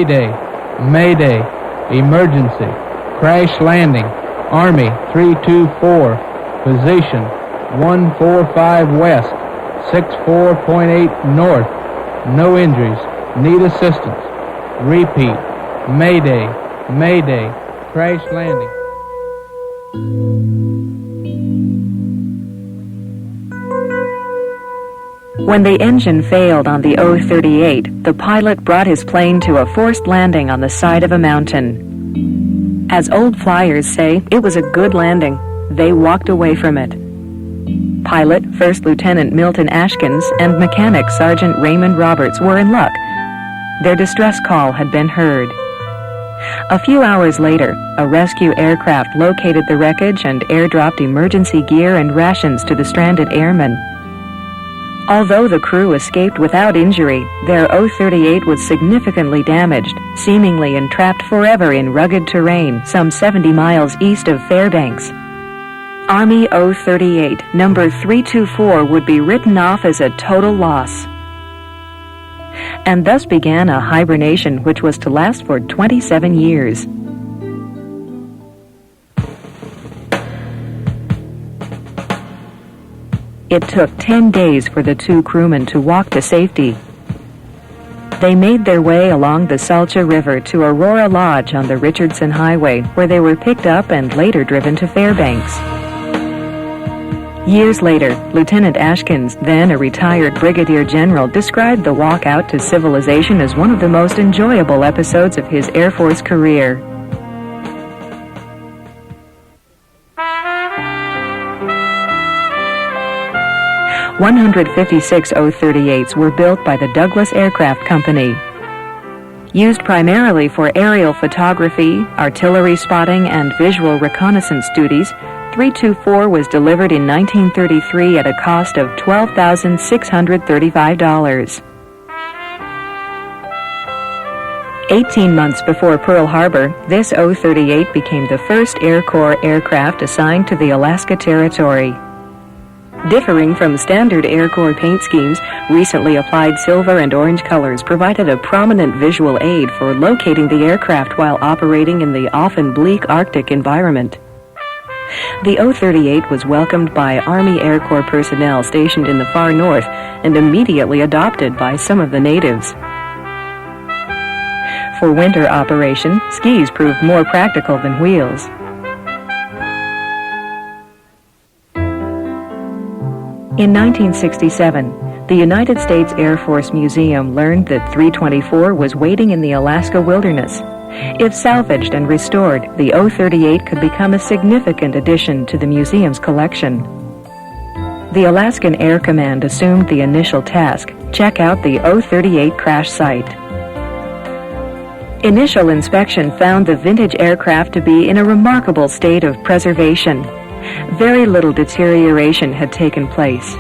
Mayday, Mayday, emergency, crash landing, Army 324, position 145 west, 64.8 north, no injuries, need assistance. Repeat, Mayday, Mayday, crash landing. When the engine failed on the O-38, the pilot brought his plane to a forced landing on the side of a mountain. As old flyers say, it was a good landing. They walked away from it. Pilot First Lieutenant Milton Ashkins and mechanic Sergeant Raymond Roberts were in luck. Their distress call had been heard. A few hours later, a rescue aircraft located the wreckage and airdropped emergency gear and rations to the stranded airmen. Although the crew escaped without injury, their O-38 was significantly damaged, seemingly entrapped forever in rugged terrain some 70 miles east of Fairbanks. Army O-38, number 324, would be written off as a total loss. And thus began a hibernation which was to last for 27 years. It took 10 days for the two crewmen to walk to safety. They made their way along the Salcha River to Aurora Lodge on the Richardson Highway, where they were picked up and later driven to Fairbanks. Years later, Lieutenant Ashkins, then a retired brigadier general, described the walk out to civilization as one of the most enjoyable episodes of his Air Force career. "156 O-38s were built by the Douglas Aircraft Company. Used primarily for aerial photography, artillery spotting, and visual reconnaissance duties, 324 was delivered in 1933 at a cost of $12,635. 18 months before Pearl Harbor, this O-38 became the first Air Corps aircraft assigned to the Alaska Territory. Differing from standard Air Corps paint schemes, recently applied silver and orange colors provided a prominent visual aid for locating the aircraft while operating in the often bleak Arctic environment. The O-38 was welcomed by Army Air Corps personnel stationed in the far north and immediately adopted by some of the natives. For winter operation, skis proved more practical than wheels. In 1967, the United States Air Force Museum learned that 324 was waiting in the Alaska wilderness. If salvaged and restored, the O-38 could become a significant addition to the museum's collection. The Alaskan Air Command assumed the initial task: check out the O-38 crash site. Initial inspection found the vintage aircraft to be in a remarkable state of preservation. Very little deterioration had taken place.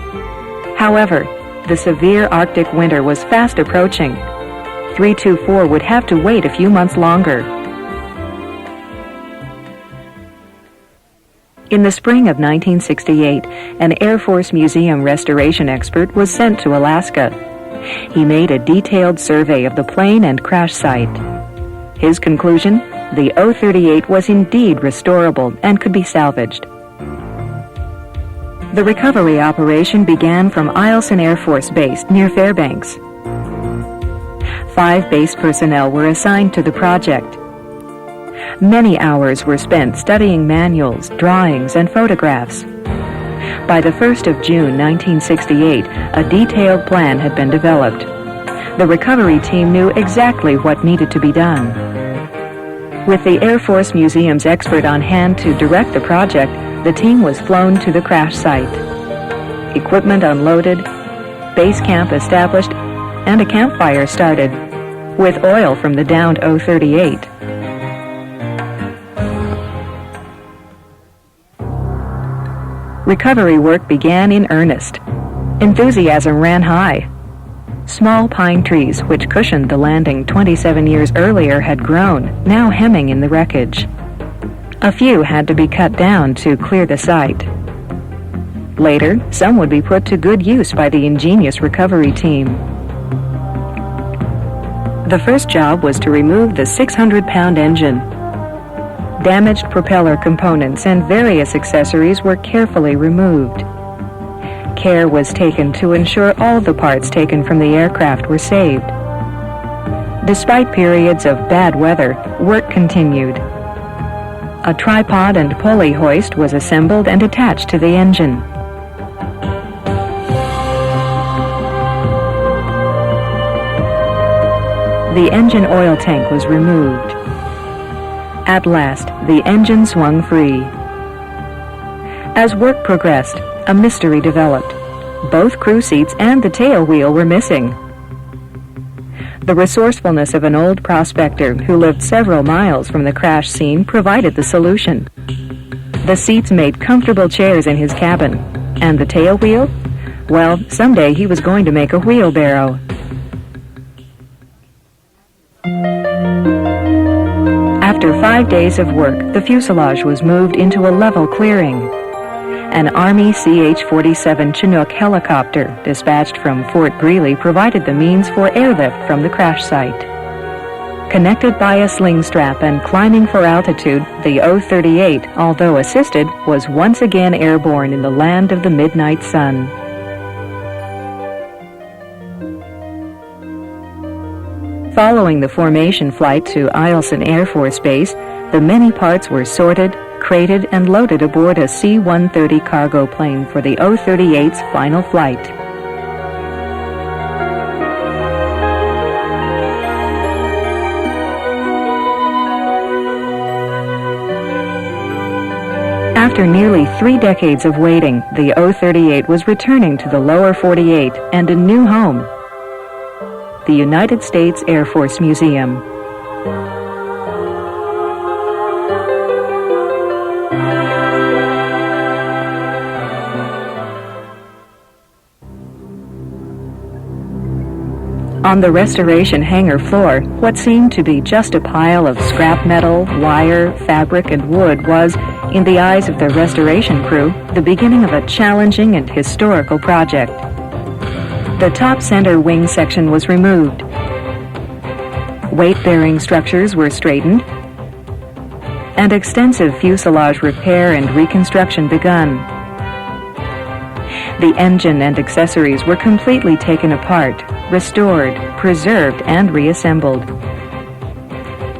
However, the severe Arctic winter was fast approaching. 324 would have to wait a few months longer. In the spring of 1968, an Air Force Museum restoration expert was sent to Alaska. He made a detailed survey of the plane and crash site. His conclusion: the O-38 was indeed restorable and could be salvaged. The recovery operation began from Eielson Air Force Base near Fairbanks. 5 base personnel were assigned to the project. Many hours were spent studying manuals, drawings, and photographs. By the 1st of June 1968, a detailed plan had been developed. The recovery team knew exactly what needed to be done. With the Air Force Museum's expert on hand to direct the project, the team was flown to the crash site. Equipment unloaded, base camp established, and a campfire started, with oil from the downed O-38. Recovery work began in earnest. Enthusiasm ran high. Small pine trees, which cushioned the landing 27 years earlier, had grown, now hemming in the wreckage. A few had to be cut down to clear the site. Later, some would be put to good use by the ingenious recovery team. The first job was to remove the 600-pound engine. Damaged propeller components and various accessories were carefully removed. Care was taken to ensure all the parts taken from the aircraft were saved. Despite periods of bad weather, work continued. A tripod and pulley hoist was assembled and attached to the engine. The engine oil tank was removed. At last, the engine swung free. As work progressed, a mystery developed. Both crew seats and the tail wheel were missing. The resourcefulness of an old prospector who lived several miles from the crash scene provided the solution. The seats made comfortable chairs in his cabin, and the tail wheel? Well, someday he was going to make a wheelbarrow. After 5 days of work, the fuselage was moved into a level clearing. An Army CH-47 Chinook helicopter dispatched from Fort Greely provided the means for airlift from the crash site. Connected by a sling strap and climbing for altitude, the O-38, although assisted, was once again airborne in the land of the midnight sun. Following the formation flight to Eielson Air Force Base, the many parts were sorted, crated, and loaded aboard a C-130 cargo plane for the O-38's final flight. After nearly 3 decades of waiting, the O-38 was returning to the lower 48 and a new home, the United States Air Force Museum. On the restoration hangar floor, what seemed to be just a pile of scrap metal, wire, fabric, and wood was, in the eyes of the restoration crew, the beginning of a challenging and historical project. The top center wing section was removed. Weight-bearing structures were straightened, and extensive fuselage repair and reconstruction begun. The engine and accessories were completely taken apart, restored, preserved, and reassembled.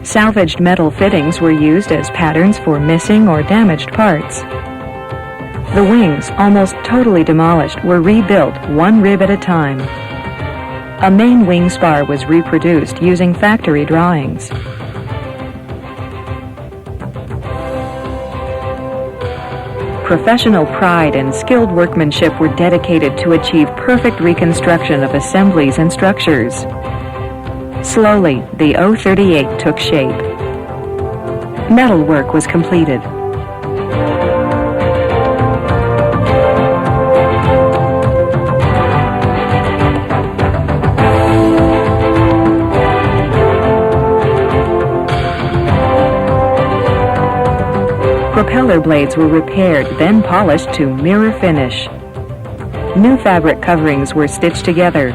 Salvaged metal fittings were used as patterns for missing or damaged parts. The wings, almost totally demolished, were rebuilt one rib at a time. A main wing spar was reproduced using factory drawings. Professional pride and skilled workmanship were dedicated to achieve perfect reconstruction of assemblies and structures. Slowly, the O-38 took shape. Metal work was completed. Propeller blades were repaired, then polished to mirror finish. New fabric coverings were stitched together.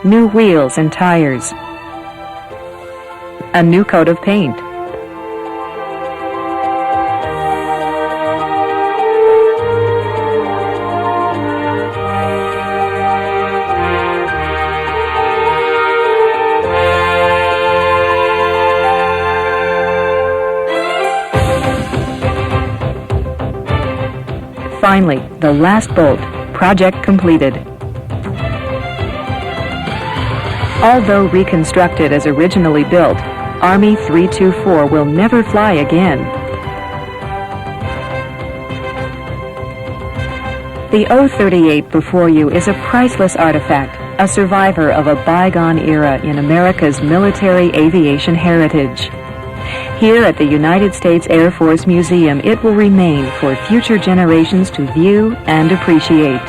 New wheels and tires. A new coat of paint. Finally, the last bolt, project completed. Although reconstructed as originally built, Army 324 will never fly again. The O-38 before you is a priceless artifact, a survivor of a bygone era in America's military aviation heritage. Here at the United States Air Force Museum, it will remain for future generations to view and appreciate.